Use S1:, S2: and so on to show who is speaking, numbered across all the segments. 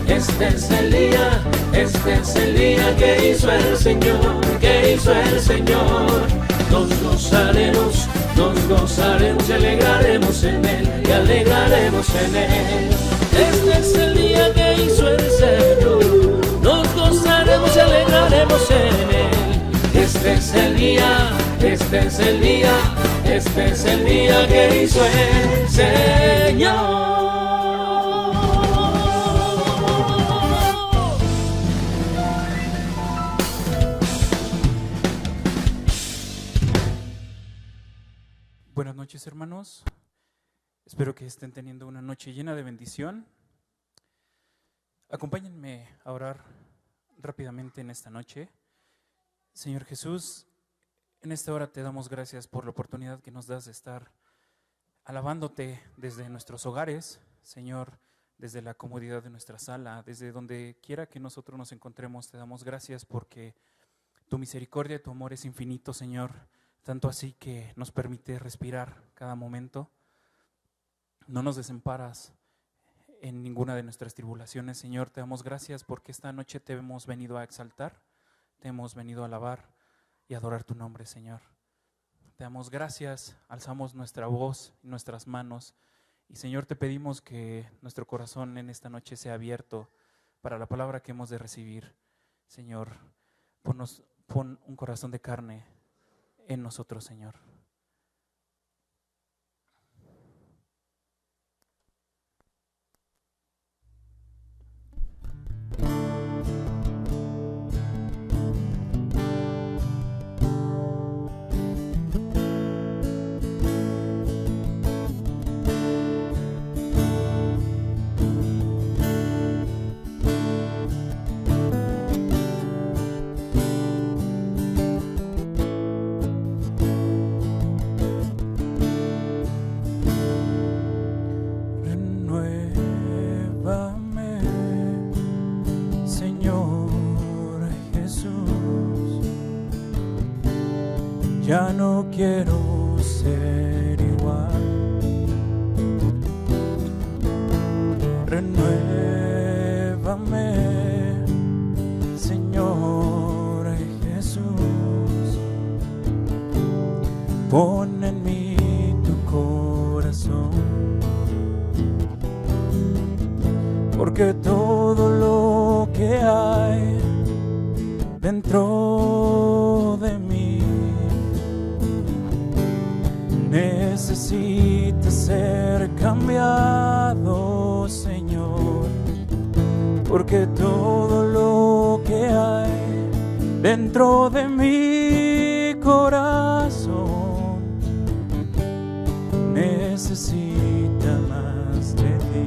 S1: este es el día, este es el día que hizo el Señor, que hizo el Señor. Nos gozaremos y alegraremos en Él, y alegraremos en Él. Este es el día que hizo el Señor, nos gozaremos y alegraremos en Él. Este es el día, este es el día, este es el día que hizo el Señor.
S2: Buenas noches, hermanos. Espero que estén teniendo una noche llena de bendición. Acompáñenme a orar rápidamente en esta noche. Señor Jesús, en esta hora te damos gracias por la oportunidad que nos das de estar alabándote desde nuestros hogares, Señor, desde la comodidad de nuestra sala, desde donde quiera que nosotros nos encontremos. Te damos gracias porque tu misericordia y tu amor es infinito, Señor, tanto así que nos permite respirar cada momento. No nos desamparas en ninguna de nuestras tribulaciones, Señor. Te damos gracias porque esta noche te hemos venido a exaltar, te hemos venido a alabar y adorar tu nombre, Señor. Te damos gracias, alzamos nuestra voz y nuestras manos y, Señor, te pedimos que nuestro corazón en esta noche sea abierto para la palabra que hemos de recibir. Señor, pon un corazón de carne en nosotros, Señor. Ya no quiero ser igual. Renuévame, Señor Jesús. Pon en mí tu corazón, porque todo lo que hay dentro de mí necesita ser cambiado, Señor, porque todo lo que hay dentro de mi corazón necesita más de ti.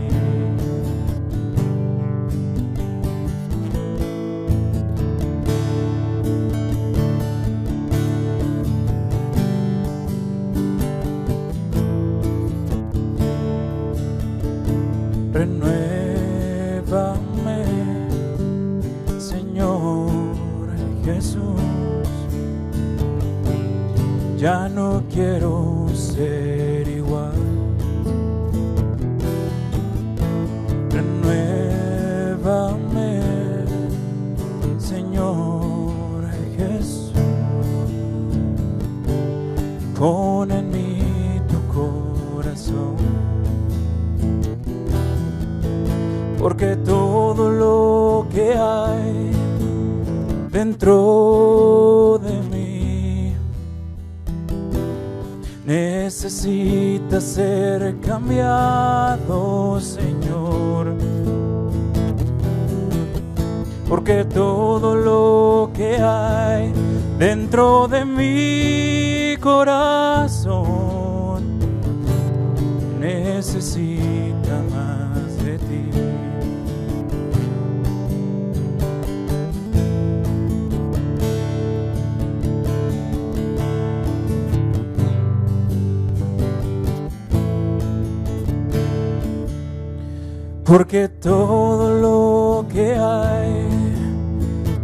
S2: Renuévame, Señor Jesús. Ya no quiero ser igual. Renuévame, Señor Jesús. Pon en mí tu corazón, porque todo lo que hay dentro de mí necesita ser cambiado, Señor, porque todo lo que hay dentro de mi corazón necesita más de ti. Porque todo lo que hay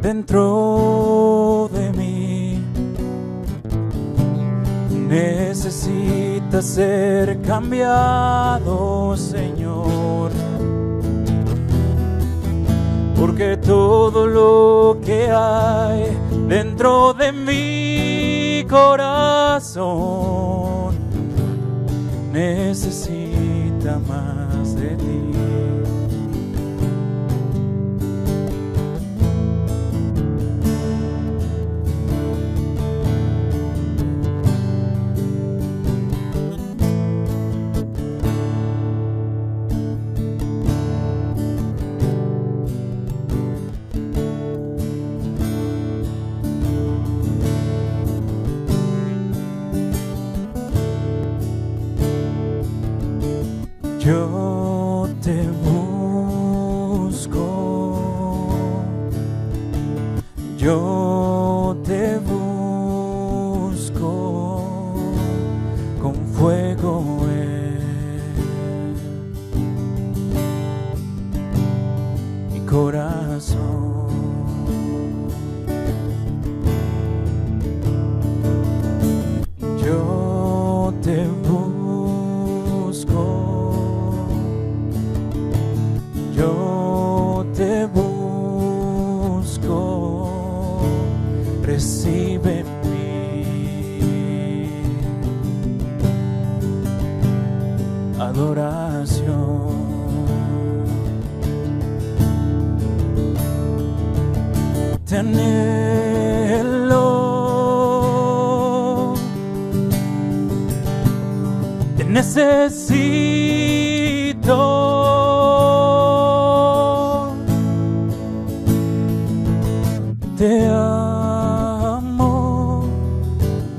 S2: dentro de mí necesita ser cambiado, Señor, porque todo lo que hay dentro de mi corazón necesita más de ti. Yo te busco, yo te busco con fuego en mi corazón. Yo te busco, yo te busco, recibe mi adoración. Te anhelo, te necesito. Te amo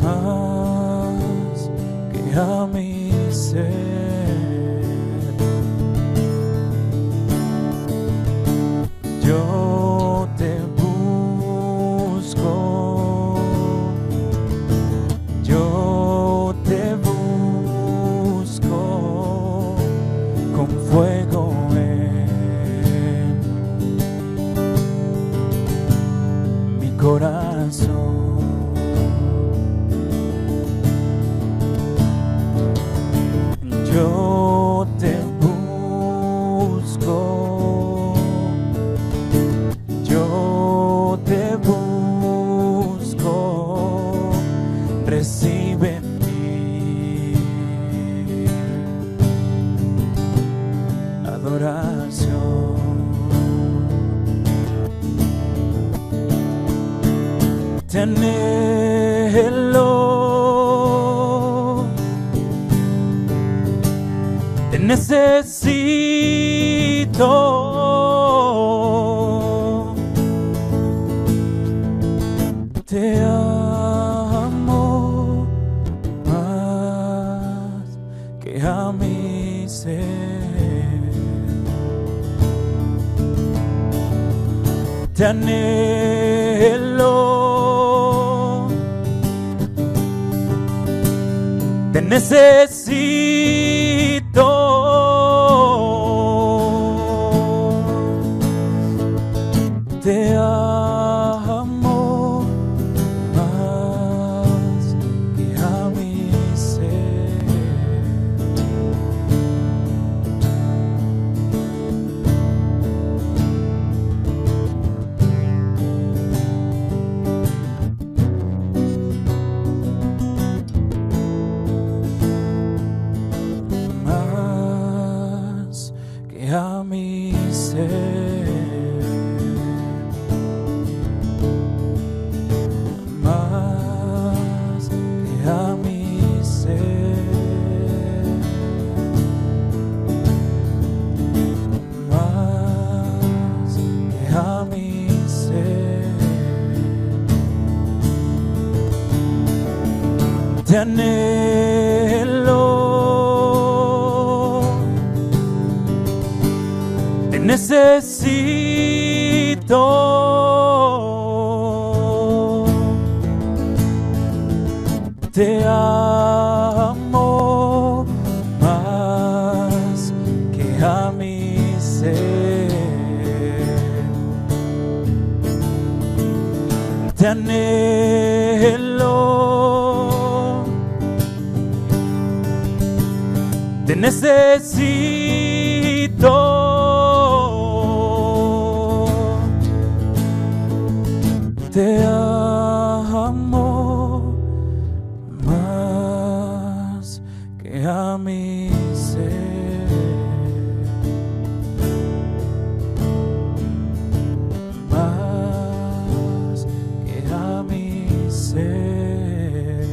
S2: más que a mi ser. Yo te busco, yo te busco con fuego en mi corazón. Yo te busco, yo te busco, recibe mi adoración. Te anhelo, te necesito. Te amo más que a mi ser. Te anhelo, te necesito. Te amo más que a mi ser. Más que a mi ser. Más que a mi ser. Más que a mi ser. Te anhelo, te necesito. Te amo más que a mi ser. Te anhelo, te necesito. te amo más que a mi ser, más que a mi ser,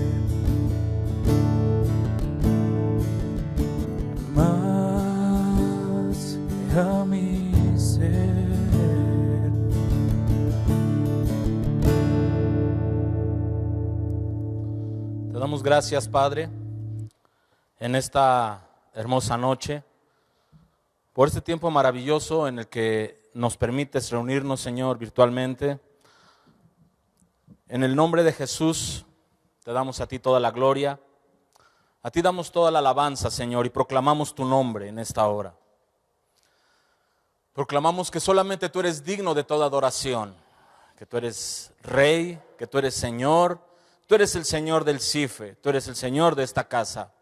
S2: más que a mi ser.
S3: Te damos gracias, Padre, en esta hermosa noche, por este tiempo maravilloso en el que nos permites reunirnos, Señor, virtualmente. En el nombre de Jesús, te damos a ti toda la gloria, a ti damos toda la alabanza, Señor, y proclamamos tu nombre en esta hora. Proclamamos que solamente tú eres digno de toda adoración, que tú eres Rey, que tú eres Señor. Tú eres el Señor del CIFE, tú eres el Señor de esta casa.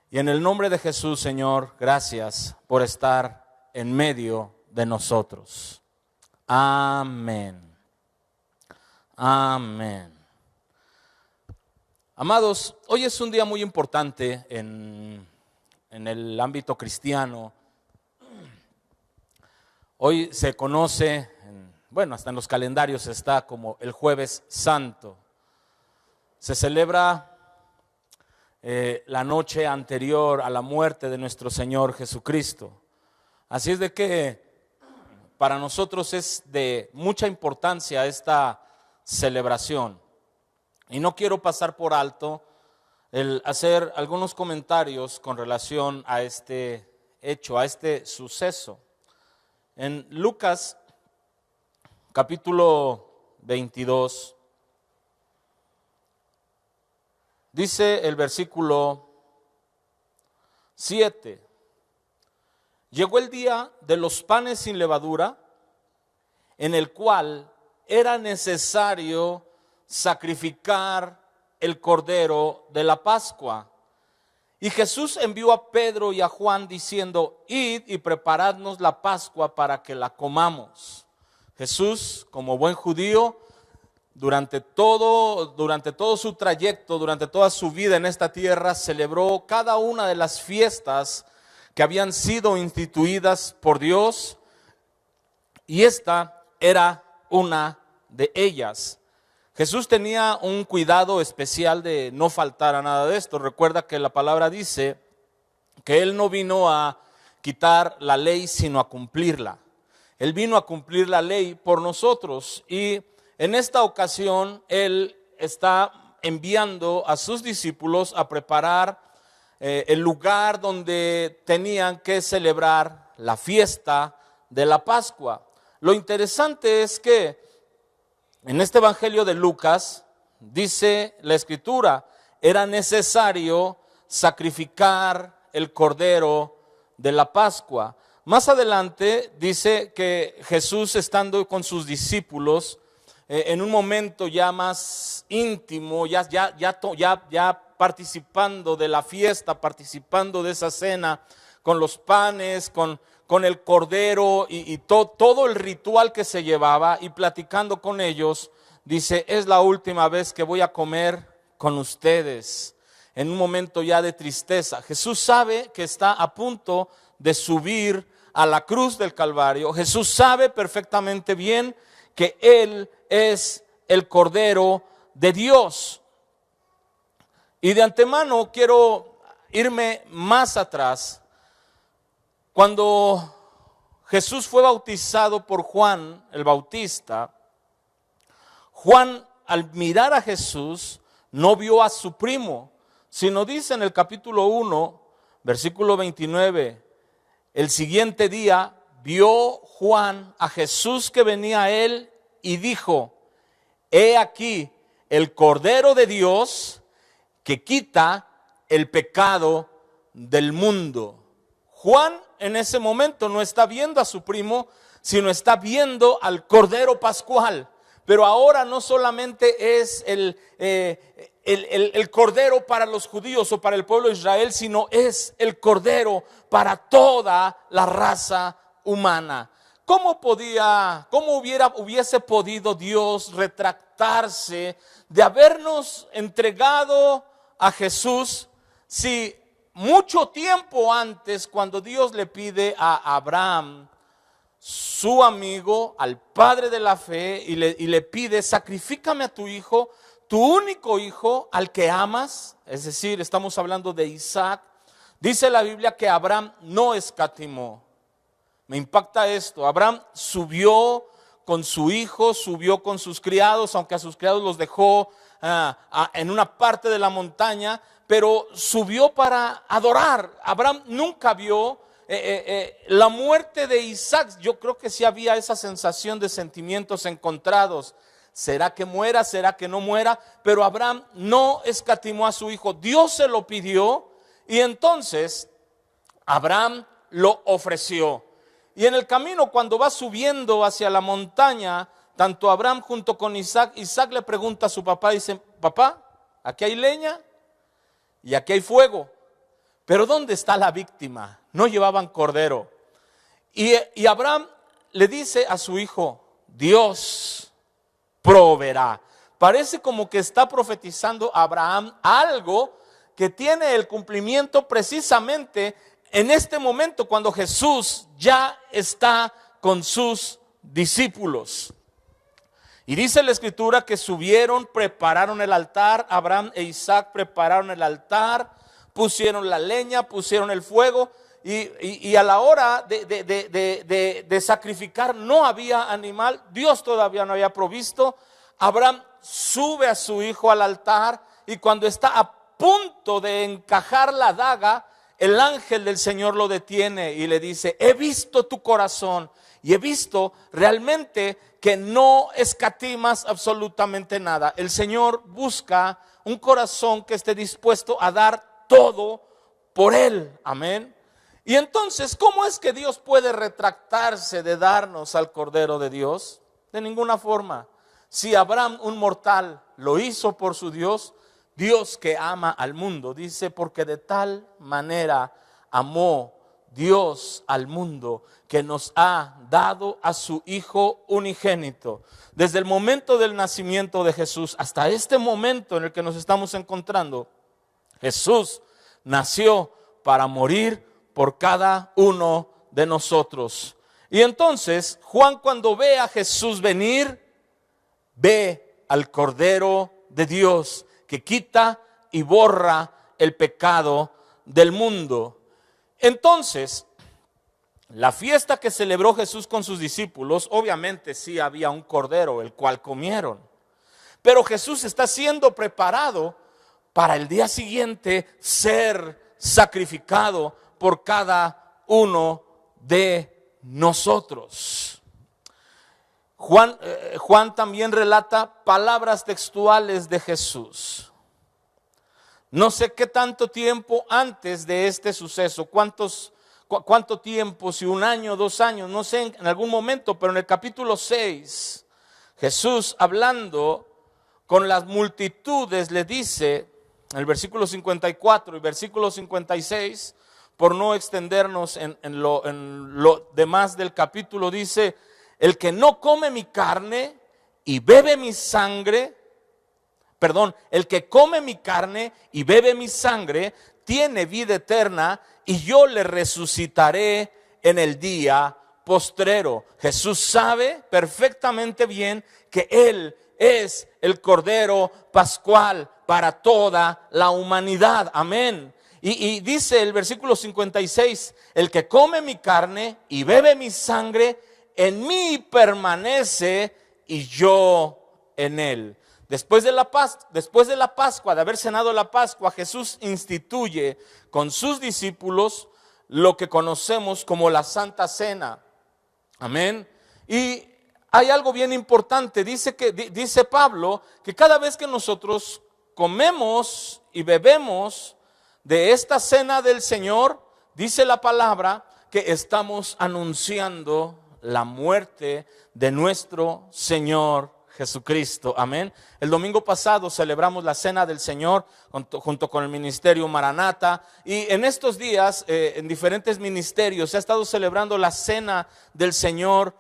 S3: Y en el nombre de Jesús, Señor, gracias por estar en medio de nosotros. Amén. Amén. Amados, hoy es un día muy importante en el ámbito cristiano. Hoy se conoce, hasta en los calendarios está como el Jueves Santo. Se celebra la noche anterior a la muerte de nuestro Señor Jesucristo. Así es de que para nosotros es de mucha importancia esta celebración. Y no quiero pasar por alto el hacer algunos comentarios con relación a este hecho, a este suceso. En Lucas capítulo 22, dice el versículo 7, llegó el día de los panes sin levadura, en el cual era necesario sacrificar el cordero de la Pascua. Y Jesús envió a Pedro y a Juan diciendo, id y preparadnos la Pascua para que la comamos. Jesús, como buen judío, durante todo su trayecto, durante toda su vida en esta tierra, celebró cada una de las fiestas que habían sido instituidas por Dios, y esta era una de ellas. Jesús tenía un cuidado especial de no faltar a nada de esto. Recuerda que la palabra dice que Él no vino a quitar la ley, sino a cumplirla. Él vino a cumplir la ley por nosotros, y en esta ocasión, Él está enviando a sus discípulos a preparar el lugar donde tenían que celebrar la fiesta de la Pascua. Lo interesante es que en este Evangelio de Lucas, dice la Escritura, era necesario sacrificar el cordero de la Pascua. Más adelante dice que Jesús, estando con sus discípulos, en un momento ya más íntimo, ya participando de la fiesta, participando de esa cena, con los panes, con el cordero y todo el ritual que se llevaba, y platicando con ellos, dice, es la última vez que voy a comer con ustedes, en un momento ya de tristeza. Jesús sabe que está a punto de subir a la cruz del Calvario. Jesús sabe perfectamente bien que Él es el Cordero de Dios. Y de antemano quiero irme más atrás. Cuando Jesús fue bautizado por Juan el Bautista, Juan, al mirar a Jesús, no vio a su primo, sino dice en el capítulo 1, versículo 29, el siguiente día vio Juan a Jesús que venía a él y dijo, he aquí el Cordero de Dios que quita el pecado del mundo. Juan en ese momento no está viendo a su primo, sino está viendo al Cordero Pascual. Pero ahora no solamente es el Cordero para los judíos o para el pueblo de Israel, sino es el Cordero para toda la raza humana. ¿cómo hubiese podido Dios retractarse de habernos entregado a Jesús si mucho tiempo antes, cuando Dios le pide a Abraham, su amigo, al padre de la fe, y le pide: sacrifícame a tu hijo, tu único hijo, al que amas? Es decir, estamos hablando de Isaac. Dice la Biblia que Abraham no escatimó. Me impacta esto. Abraham subió con su hijo, subió con sus criados, aunque a sus criados los dejó en una parte de la montaña, pero subió para adorar. Abraham nunca vio la muerte de Isaac. Yo creo que sí había esa sensación de sentimientos encontrados. ¿Será que muera? ¿Será que no muera? Pero Abraham no escatimó a su hijo. Dios se lo pidió y entonces Abraham lo ofreció. Y en el camino, cuando va subiendo hacia la montaña, tanto Abraham junto con Isaac, Isaac le pregunta a su papá, dice: papá, aquí hay leña y aquí hay fuego, pero ¿dónde está la víctima? No llevaban cordero. Y Abraham le dice a su hijo: Dios proveerá. Parece como que está profetizando Abraham algo que tiene el cumplimiento precisamente en este momento, cuando Jesús ya está con sus discípulos. Y dice la Escritura que subieron, prepararon el altar. Abraham e Isaac prepararon el altar, pusieron la leña, pusieron el fuego. Y a la hora de sacrificar, no había animal. Dios todavía no había provisto. Abraham sube a su hijo al altar, y cuando está a punto de encajar la daga, el ángel del Señor lo detiene y le dice: he visto tu corazón y he visto realmente que no escatimas absolutamente nada. El Señor busca un corazón que esté dispuesto a dar todo por Él. Amén. Y entonces, ¿cómo es que Dios puede retractarse de darnos al Cordero de Dios? De ninguna forma. Si Abraham, un mortal, lo hizo por su Dios, Dios que ama al mundo, dice: porque de tal manera amó Dios al mundo, que nos ha dado a su Hijo unigénito. Desde el momento del nacimiento de Jesús hasta este momento en el que nos estamos encontrando, Jesús nació para morir por cada uno de nosotros. Y entonces Juan, cuando ve a Jesús venir, ve al Cordero de Dios que quita y borra el pecado del mundo. Entonces, la fiesta que celebró Jesús con sus discípulos, obviamente sí había un cordero, el cual comieron. Pero Jesús está siendo preparado para el día siguiente ser sacrificado por cada uno de nosotros. Juan también relata palabras textuales de Jesús. No sé qué tanto tiempo antes de este suceso, cuánto tiempo, si 1 año, 2 años, no sé, en algún momento, pero en el capítulo 6, Jesús, hablando con las multitudes, le dice, en el versículo 54 y versículo 56, por no extendernos en lo demás del capítulo, dice: el que no come mi carne y bebe mi sangre, el que come mi carne y bebe mi sangre tiene vida eterna, y yo le resucitaré en el día postrero. Jesús sabe perfectamente bien que Él es el Cordero Pascual para toda la humanidad. Amén. Y dice el versículo 56, el que come mi carne y bebe mi sangre, en mí permanece y yo en él. Después de la Pascua, de haber cenado la Pascua, Jesús instituye con sus discípulos lo que conocemos como la Santa Cena. Amén. Y hay algo bien importante. Dice Pablo que cada vez que nosotros comemos y bebemos de esta cena del Señor, dice la palabra que estamos anunciando la muerte de nuestro Señor Jesucristo, amén. El domingo pasado celebramos la Cena del Señor junto con el Ministerio Maranata, y en estos días en diferentes ministerios se ha estado celebrando la Cena del Señor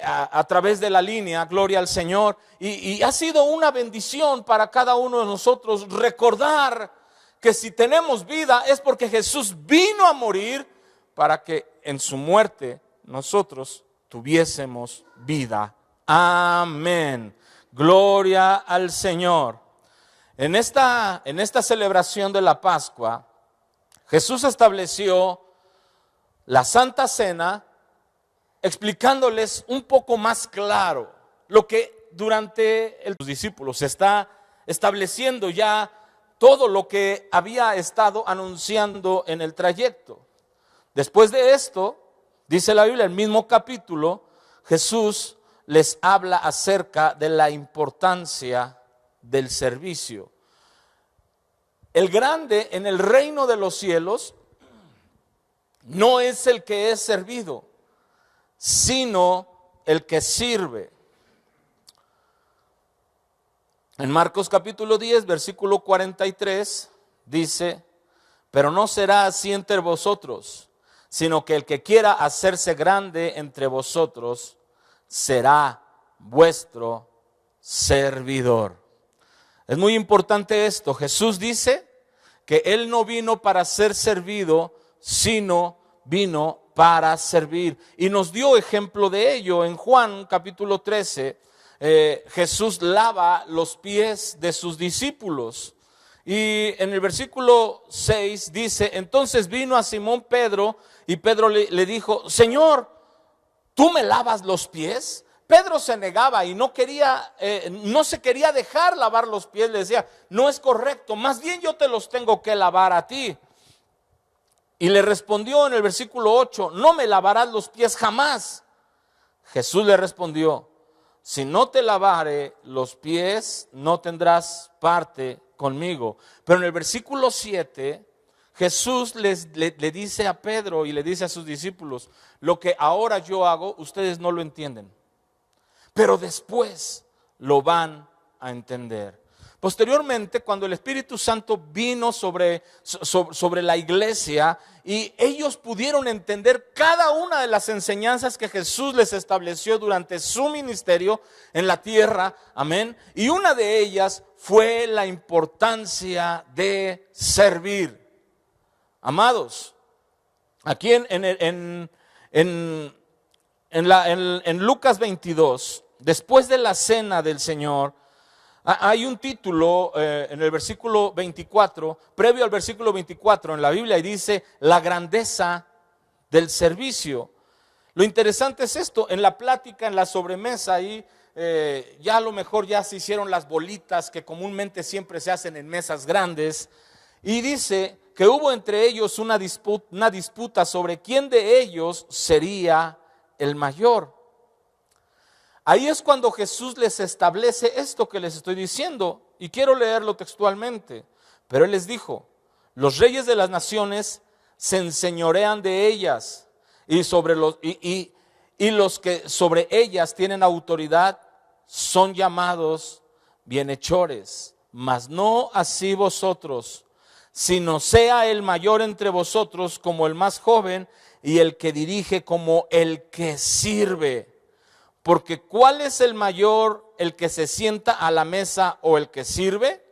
S3: a través de la línea, gloria al Señor, y ha sido una bendición para cada uno de nosotros recordar que si tenemos vida es porque Jesús vino a morir para que en su muerte nosotros tuviésemos vida. Amén. Gloria al Señor. En esta celebración de la Pascua, Jesús estableció la Santa Cena explicándoles un poco más claro lo que durante los discípulos se está estableciendo ya todo lo que había estado anunciando en el trayecto. Después de esto, dice la Biblia, el mismo capítulo, Jesús les habla acerca de la importancia del servicio. El grande en el reino de los cielos no es el que es servido, sino el que sirve. En Marcos capítulo 10, versículo 43, dice: pero no será así entre vosotros, sino que el que quiera hacerse grande entre vosotros será vuestro servidor. Es muy importante esto. Jesús dice que Él no vino para ser servido, sino vino para servir. Y nos dio ejemplo de ello. En Juan capítulo 13, Jesús lava los pies de sus discípulos. Y en el versículo 6 dice: entonces vino a Simón Pedro, y Pedro le dijo: Señor, ¿tú me lavas los pies? Pedro se negaba y no se quería dejar lavar los pies. Le decía: no es correcto, más bien yo te los tengo que lavar a ti. Y le respondió en el versículo 8: no me lavarás los pies jamás. Jesús le respondió: si no te lavare los pies, no tendrás parte conmigo. Pero en el versículo 7, Jesús le dice a Pedro y le dice a sus discípulos: lo que ahora yo hago, ustedes no lo entienden, pero después lo van a entender. Posteriormente, cuando el Espíritu Santo vino sobre la iglesia y ellos pudieron entender cada una de las enseñanzas que Jesús les estableció durante su ministerio en la tierra, amén, y una de ellas fue la importancia de servir. Amados, aquí en Lucas 22, después de la cena del Señor, hay un título en el versículo 24, previo al versículo 24 en la Biblia, y dice: la grandeza del servicio. Lo interesante es esto: en la plática, en la sobremesa, ahí ya a lo mejor ya se hicieron las bolitas que comúnmente siempre se hacen en mesas grandes, y dice que hubo entre ellos una disputa sobre quién de ellos sería el mayor. Ahí es cuando Jesús les establece esto que les estoy diciendo, y quiero leerlo textualmente. Pero Él les dijo: los reyes de las naciones se enseñorean de ellas, y los que sobre ellas tienen autoridad son llamados bienhechores. Mas no así vosotros, sino sea el mayor entre vosotros como el más joven, y el que dirige como el que sirve. Porque ¿cuál es el mayor, el que se sienta a la mesa o el que sirve?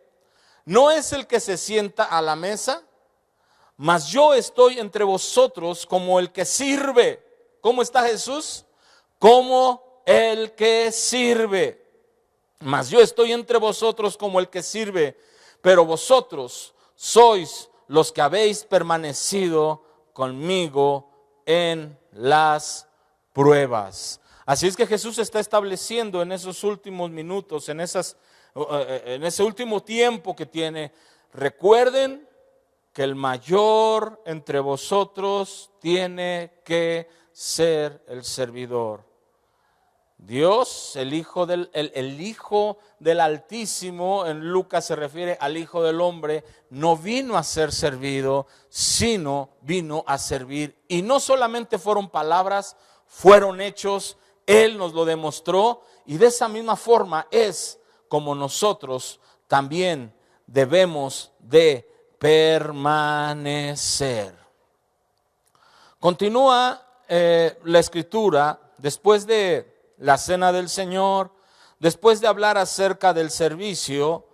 S3: ¿No es el que se sienta a la mesa? Mas yo estoy entre vosotros como el que sirve. ¿Cómo está Jesús? Como el que sirve. Mas yo estoy entre vosotros como el que sirve. Pero vosotros sois los que habéis permanecido conmigo en las pruebas. Así es que Jesús está estableciendo en esos últimos minutos, en ese último tiempo que tiene: recuerden que el mayor entre vosotros tiene que ser el servidor. Dios, el Hijo del Altísimo, en Lucas se refiere al Hijo del Hombre, no vino a ser servido, sino vino a servir. Y no solamente fueron palabras, fueron hechos. Él nos lo demostró, y de esa misma forma es como nosotros también debemos de permanecer. Continúa la escritura después de la cena del Señor, después de hablar acerca del servicio.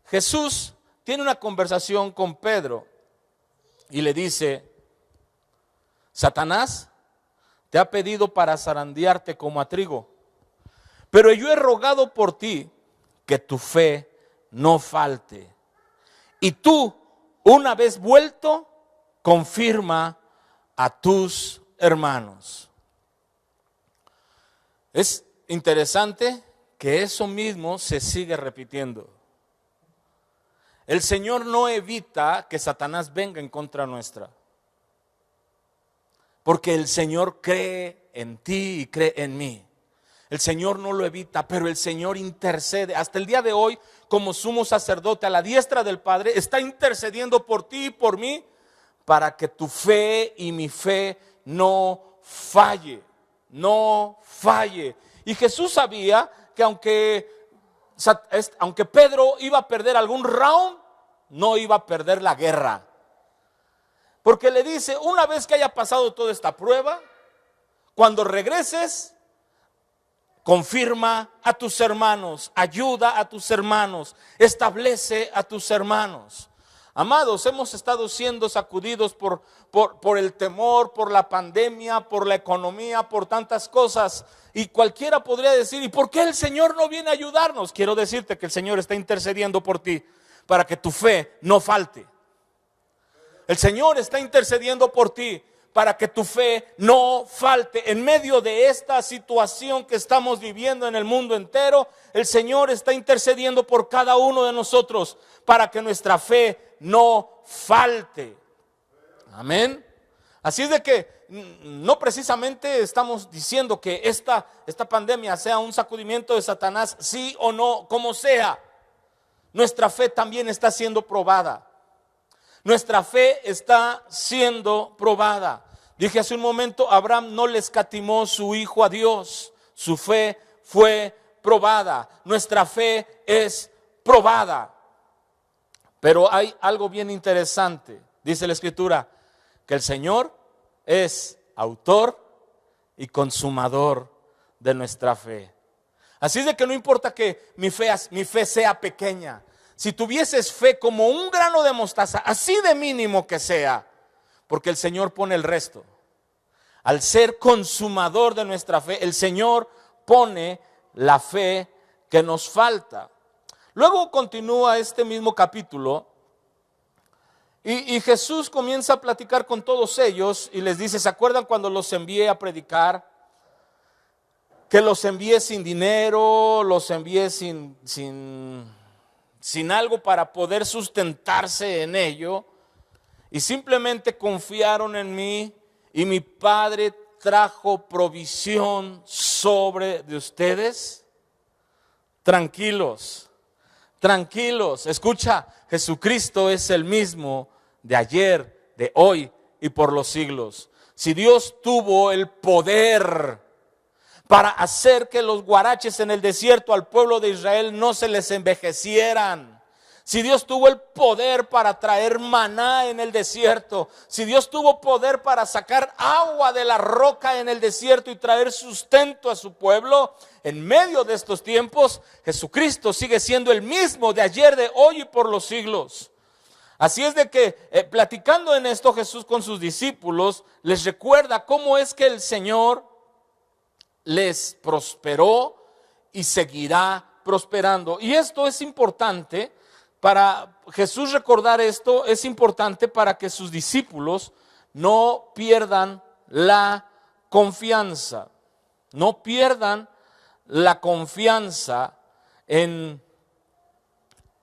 S3: Jesús tiene una conversación con Pedro y le dice: Satanás te ha pedido para zarandearte como a trigo, pero yo he rogado por ti que tu fe no falte. Y tú, una vez vuelto, confirma a tus hermanos. Es interesante que eso mismo se sigue repitiendo. El Señor no evita que Satanás venga en contra nuestra, porque el Señor cree en ti y cree en mí. El Señor no lo evita, pero el Señor intercede. Hasta el día de hoy, como sumo sacerdote a la diestra del Padre, está intercediendo por ti y por mí, para que tu fe y mi fe no falle, no falle. Y Jesús sabía que aunque Pedro iba a perder algún round, no iba a perder la guerra. Porque le dice: una vez que haya pasado toda esta prueba, cuando regreses, confirma a tus hermanos, ayuda a tus hermanos, establece a tus hermanos. Amados, hemos estado siendo sacudidos por el temor, por la pandemia, por la economía, por tantas cosas. Y cualquiera podría decir: ¿y por qué el Señor no viene a ayudarnos? Quiero decirte que el Señor está intercediendo por ti para que tu fe no falte. El Señor está intercediendo por ti para que tu fe no falte. En medio de esta situación que estamos viviendo en el mundo entero, el Señor está intercediendo por cada uno de nosotros para que nuestra fe no falte. Amén. Así es de que no precisamente estamos diciendo que esta pandemia sea un sacudimiento de Satanás, sí o no, como sea. Nuestra fe también está siendo probada. Nuestra fe está siendo probada. Dije hace un momento, Abraham no le escatimó su hijo a Dios. Su fe fue probada. Nuestra fe es probada. Pero hay algo bien interesante. Dice la Escritura que el Señor es autor y consumador de nuestra fe. Así es de que no importa que mi fe sea pequeña. Si tuvieses fe como un grano de mostaza, así de mínimo que sea, porque el Señor pone el resto. Al ser consumador de nuestra fe, el Señor pone la fe que nos falta. Luego continúa este mismo capítulo y Jesús comienza a platicar con todos ellos y les dice: ¿se acuerdan cuando los envié a predicar? Que los envié sin dinero, los envié sin algo para poder sustentarse en ello, y simplemente confiaron en mí, y mi Padre trajo provisión sobre de ustedes. Tranquilos, tranquilos. Escucha, Jesucristo es el mismo de ayer, de hoy y por los siglos. Si Dios tuvo el poder para hacer que los guaraches en el desierto al pueblo de Israel no se les envejecieran, si Dios tuvo el poder para traer maná en el desierto, si Dios tuvo poder para sacar agua de la roca en el desierto y traer sustento a su pueblo, en medio de estos tiempos, Jesucristo sigue siendo el mismo de ayer, de hoy y por los siglos. Así es de que platicando en esto, Jesús con sus discípulos les recuerda cómo es que el Señor les prosperó y seguirá prosperando. Y esto es importante. Para Jesús recordar esto, es importante para que sus discípulos no pierdan la confianza. No pierdan la confianza en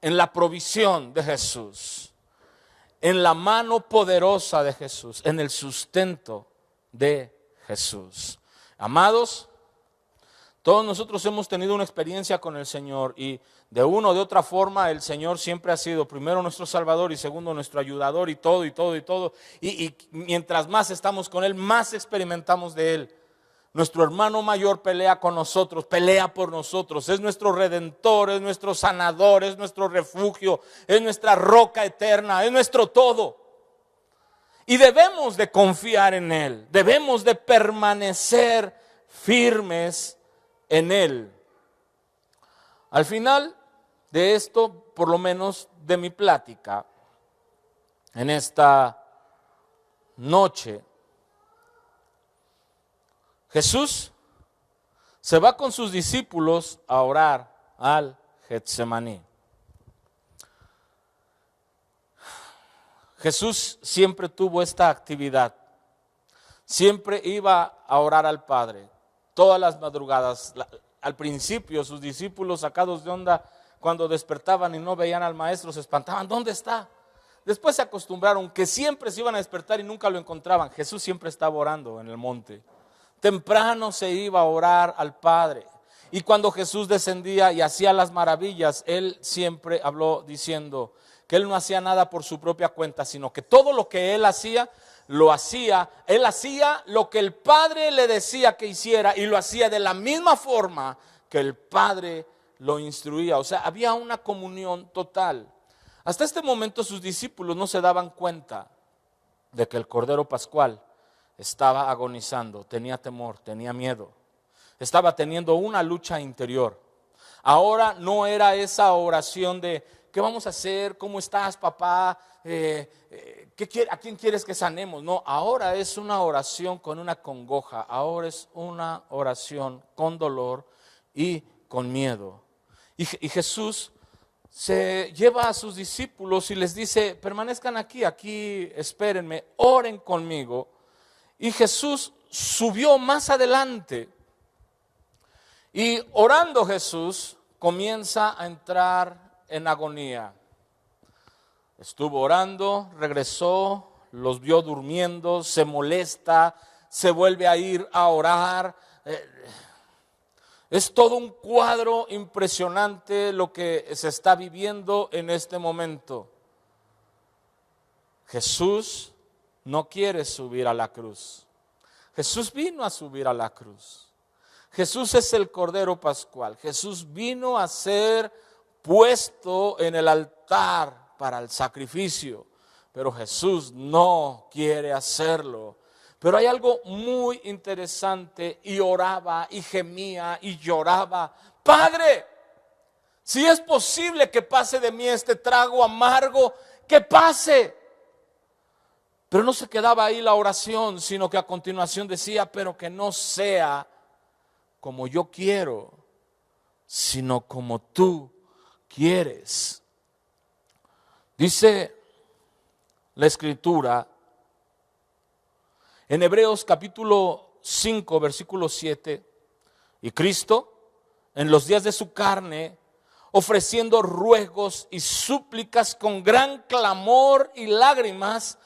S3: la provisión de Jesús, en la mano poderosa de Jesús, en el sustento de Jesús. Amados, todos nosotros hemos tenido una experiencia con el Señor y de una o de otra forma el Señor siempre ha sido primero nuestro Salvador y segundo nuestro ayudador y todo. Y mientras más estamos con Él, más experimentamos de Él. Nuestro hermano mayor pelea con nosotros, pelea por nosotros. Es nuestro redentor, es nuestro sanador, es nuestro refugio, es nuestra roca eterna, es nuestro todo. Y debemos de confiar en Él, debemos de permanecer firmes en Él. Al final de esto, por lo menos de mi plática, en esta noche, Jesús se va con sus discípulos a orar al Getsemaní. Jesús siempre tuvo esta actividad, siempre iba a orar al Padre, todas las madrugadas. Al principio sus discípulos, sacados de onda, cuando despertaban y no veían al maestro, se espantaban, ¿dónde está? Después se acostumbraron que siempre se iban a despertar y nunca lo encontraban. Jesús siempre estaba orando en el monte. Temprano se iba a orar al Padre. Y cuando Jesús descendía y hacía las maravillas, Él siempre habló diciendo que Él no hacía nada por su propia cuenta, sino que todo lo que Él hacía, Él hacía lo que el Padre le decía que hiciera y lo hacía de la misma forma que el Padre lo instruía. O sea, había una comunión total. Hasta este momento sus discípulos no se daban cuenta de que el Cordero Pascual estaba agonizando, tenía temor, tenía miedo, estaba teniendo una lucha interior. Ahora no era esa oración de ¿qué vamos a hacer? ¿Cómo estás, papá? ¿A quién quieres que sanemos? No, ahora es una oración con una congoja, ahora es una oración con dolor y con miedo. Y Jesús se lleva a sus discípulos y les dice, permanezcan aquí espérenme, oren conmigo. Y Jesús subió más adelante y orando Jesús comienza a entrar en agonía. Estuvo orando, regresó, los vio durmiendo, se molesta, se vuelve a ir a orar. Es todo un cuadro impresionante lo que se está viviendo en este momento. Jesús no quiere subir a la cruz. Jesús vino a subir a la cruz. Jesús es el Cordero Pascual. Jesús vino a ser puesto en el altar para el sacrificio. Pero Jesús no quiere hacerlo. Pero hay algo muy interesante, y oraba y gemía y lloraba. Padre, si es posible que pase de mí este trago amargo, que pase. Pero no se quedaba ahí la oración, sino que a continuación decía, pero que no sea como yo quiero, sino como tú quieres. Dice la Escritura en Hebreos capítulo 5, versículo 7, y Cristo en los días de su carne, ofreciendo ruegos y súplicas con gran clamor y lágrimas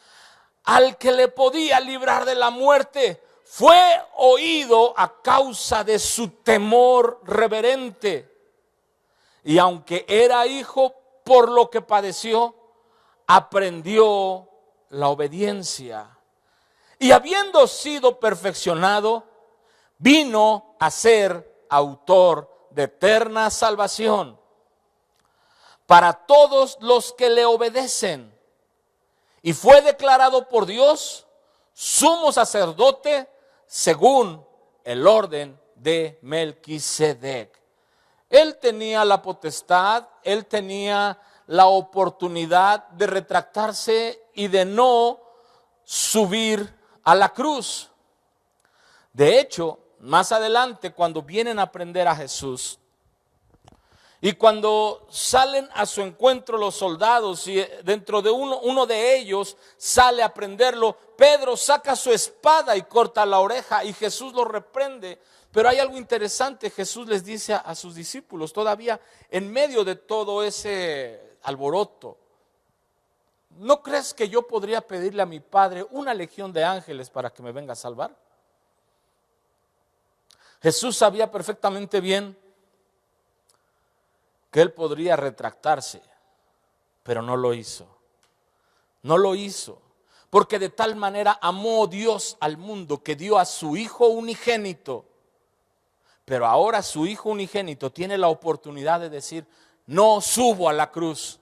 S3: al que le podía librar de la muerte, fue oído a causa de su temor reverente. Y aunque era hijo, por lo que padeció, aprendió la obediencia. Y habiendo sido perfeccionado, vino a ser autor de eterna salvación para todos los que le obedecen. Y fue declarado por Dios sumo sacerdote según el orden de Melquisedec. Él tenía la potestad, él tenía la oportunidad de retractarse y de no subir a la cruz. De hecho, más adelante, cuando vienen a prender a Jesús y cuando salen a su encuentro los soldados, y dentro de uno de ellos sale a prenderlo, Pedro saca su espada y corta la oreja, y Jesús lo reprende. Pero hay algo interesante, Jesús les dice a sus discípulos, todavía en medio de todo ese alboroto, ¿no crees que yo podría pedirle a mi Padre una legión de ángeles para que me venga a salvar? Jesús sabía perfectamente bien que él podría retractarse, pero no lo hizo. No lo hizo, porque de tal manera amó Dios al mundo que dio a su Hijo unigénito, Pero ahora su Hijo unigénito tiene la oportunidad de decir, no subo a la cruz.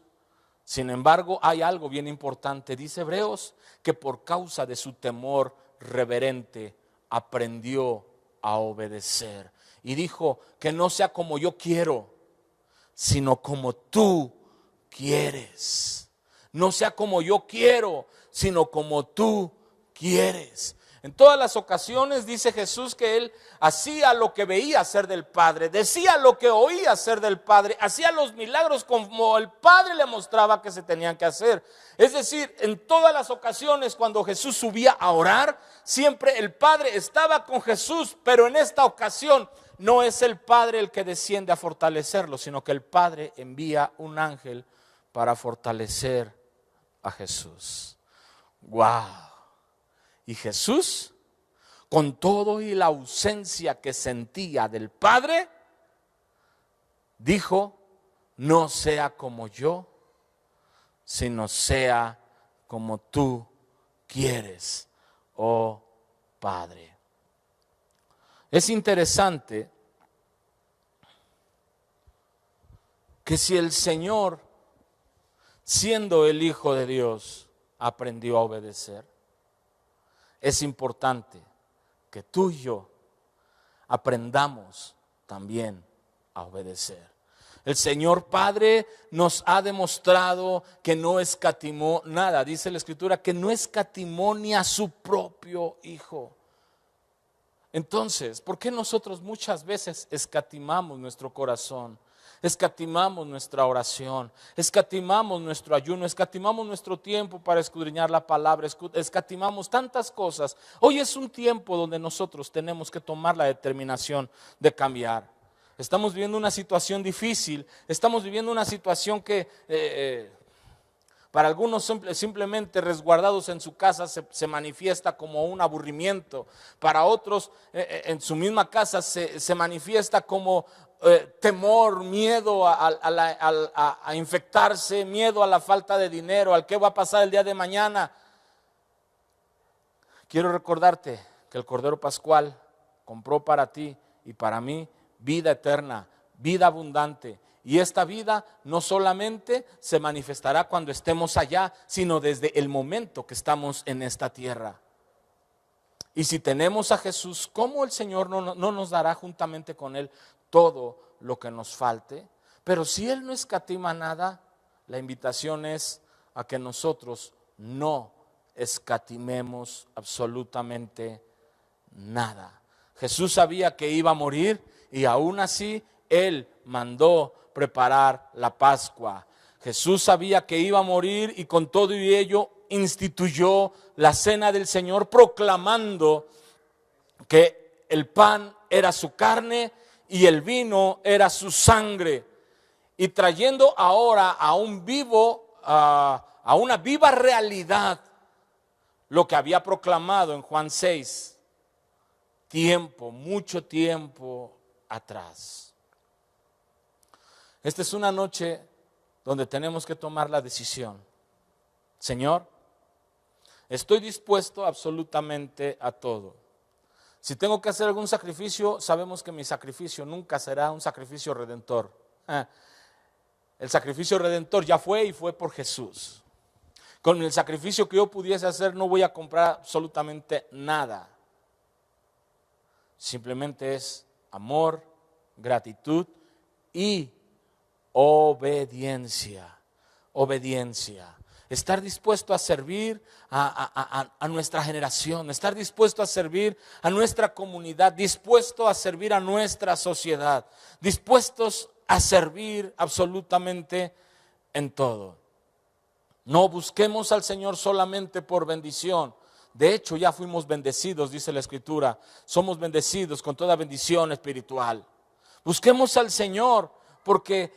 S3: Sin embargo, hay algo bien importante. Dice Hebreos que por causa de su temor reverente aprendió a obedecer. Y dijo que no sea como yo quiero, sino como tú quieres. No sea como yo quiero, sino como tú quieres. En todas las ocasiones dice Jesús que Él hacía lo que veía hacer del Padre, decía lo que oía hacer del Padre, hacía los milagros como el Padre le mostraba que se tenían que hacer. Es decir, en todas las ocasiones cuando Jesús subía a orar, siempre el Padre estaba con Jesús, pero en esta ocasión no es el Padre el que desciende a fortalecerlo, sino que el Padre envía un ángel para fortalecer a Jesús. ¡Wow! Y Jesús, con todo y la ausencia que sentía del Padre, dijo, no sea como yo, sino sea como tú quieres, oh Padre. Es interesante que si el Señor, siendo el Hijo de Dios, aprendió a obedecer, es importante que tú y yo aprendamos también a obedecer. El Señor Padre nos ha demostrado que no escatimó nada. Dice la Escritura que no escatimó ni a su propio Hijo. Entonces, ¿por qué nosotros muchas veces escatimamos nuestro corazón? Escatimamos nuestra oración, escatimamos nuestro ayuno, escatimamos nuestro tiempo para escudriñar la palabra, escatimamos tantas cosas. Hoy es un tiempo donde nosotros tenemos que tomar la determinación de cambiar. Estamos viviendo una situación difícil, estamos viviendo una situación que para algunos simplemente resguardados en su casa se manifiesta como un aburrimiento. Para otros en su misma casa se manifiesta como temor, miedo a infectarse, miedo a la falta de dinero, al qué va a pasar el día de mañana. Quiero recordarte que el Cordero Pascual compró para ti y para mí vida eterna, vida abundante. Y esta vida no solamente se manifestará cuando estemos allá, sino desde el momento que estamos en esta tierra. Y si tenemos a Jesús, ¿cómo el Señor no nos dará juntamente con Él todo lo que nos falte? Pero si Él no escatima nada, la invitación es a que nosotros no escatimemos absolutamente nada. Jesús sabía que iba a morir y aún así Él mandó preparar la Pascua. Jesús sabía que iba a morir y con todo y ello instituyó la cena del Señor, proclamando que el pan era su carne y el vino era su sangre, y trayendo ahora a una viva realidad lo que había proclamado en Juan 6, mucho tiempo atrás. Esta es una noche donde tenemos que tomar la decisión. Señor, estoy dispuesto absolutamente a todo. Si tengo que hacer algún sacrificio, sabemos que mi sacrificio nunca será un sacrificio redentor. El sacrificio redentor ya fue y fue por Jesús. Con el sacrificio que yo pudiese hacer no voy a comprar absolutamente nada. Simplemente es amor, gratitud y obediencia. Obediencia. Estar dispuesto a servir a nuestra generación, estar dispuesto a servir a nuestra comunidad, dispuesto a servir a nuestra sociedad, dispuestos a servir absolutamente en todo. No busquemos al Señor solamente por bendición. De hecho, ya fuimos bendecidos, dice la Escritura. Somos bendecidos con toda bendición espiritual. Busquemos al Señor porque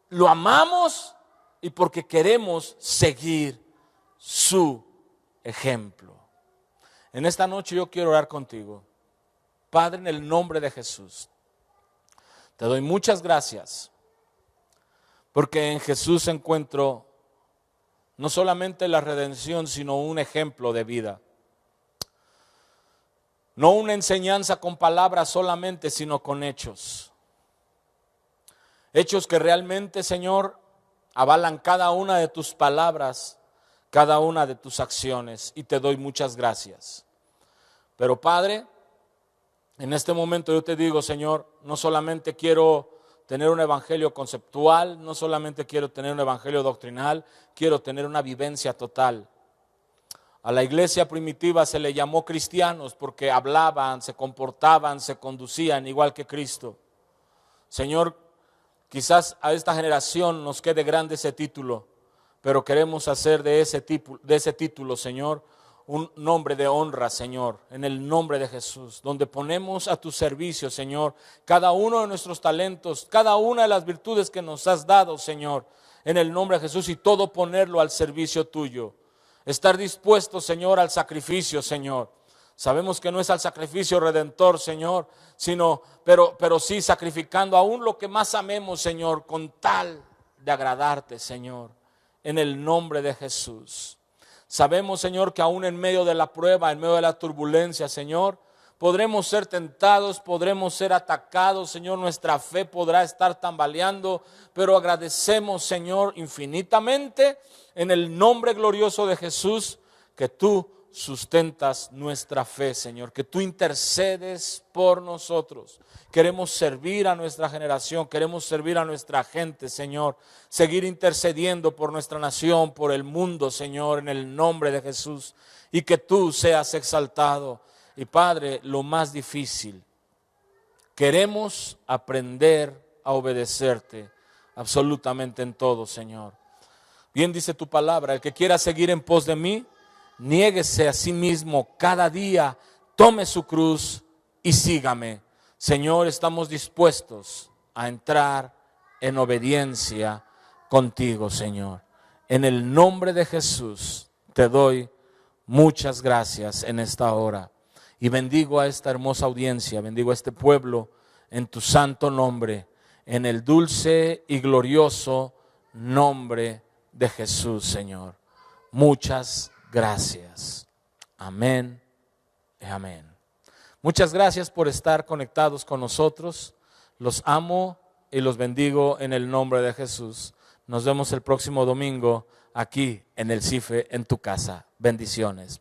S3: lo amamos y porque queremos seguir su ejemplo. En esta noche yo quiero orar contigo. Padre, en el nombre de Jesús, te doy muchas gracias porque en Jesús encuentro no solamente la redención, sino un ejemplo de vida. No una enseñanza con palabras solamente, sino con hechos. Hechos que realmente, Señor, avalan cada una de tus palabras, cada una de tus acciones, y te doy muchas gracias. Pero Padre, en este momento yo te digo, Señor, no solamente quiero tener un evangelio conceptual, no solamente quiero tener un evangelio doctrinal, quiero tener una vivencia total. A la iglesia primitiva se le llamó cristianos porque hablaban, se comportaban, se conducían igual que Cristo. Señor, quizás a esta generación nos quede grande ese título, pero queremos hacer de ese título, Señor, un nombre de honra, Señor, en el nombre de Jesús, donde ponemos a tu servicio, Señor, cada uno de nuestros talentos, cada una de las virtudes que nos has dado, Señor, en el nombre de Jesús, y todo ponerlo al servicio tuyo. Estar dispuesto, Señor, al sacrificio, Señor. Sabemos que no es al sacrificio redentor, Señor, pero sí sacrificando aún lo que más amemos, Señor, con tal de agradarte, Señor, en el nombre de Jesús. Sabemos, Señor, que aún en medio de la prueba, en medio de la turbulencia, Señor, podremos ser tentados, podremos ser atacados, Señor, nuestra fe podrá estar tambaleando, pero agradecemos, Señor, infinitamente en el nombre glorioso de Jesús, que tú sustentas nuestra fe, Señor, que tú intercedes por nosotros. Queremos servir a nuestra generación, queremos servir a nuestra gente, Señor, seguir intercediendo por nuestra nación, por el mundo, Señor, en el nombre de Jesús, y que tú seas exaltado. Y Padre, lo más difícil, queremos aprender a obedecerte absolutamente en todo, Señor. Bien dice tu palabra, el que quiera seguir en pos de mí, niéguese a sí mismo cada día, tome su cruz y sígame. Señor, estamos dispuestos a entrar en obediencia contigo, Señor. En el nombre de Jesús te doy muchas gracias en esta hora. Y bendigo a esta hermosa audiencia, bendigo a este pueblo en tu santo nombre, en el dulce y glorioso nombre de Jesús, Señor. Muchas gracias. Amén y amén. Muchas gracias por estar conectados con nosotros. Los amo y los bendigo en el nombre de Jesús. Nos vemos el próximo domingo aquí en el CIFE, en tu casa. Bendiciones.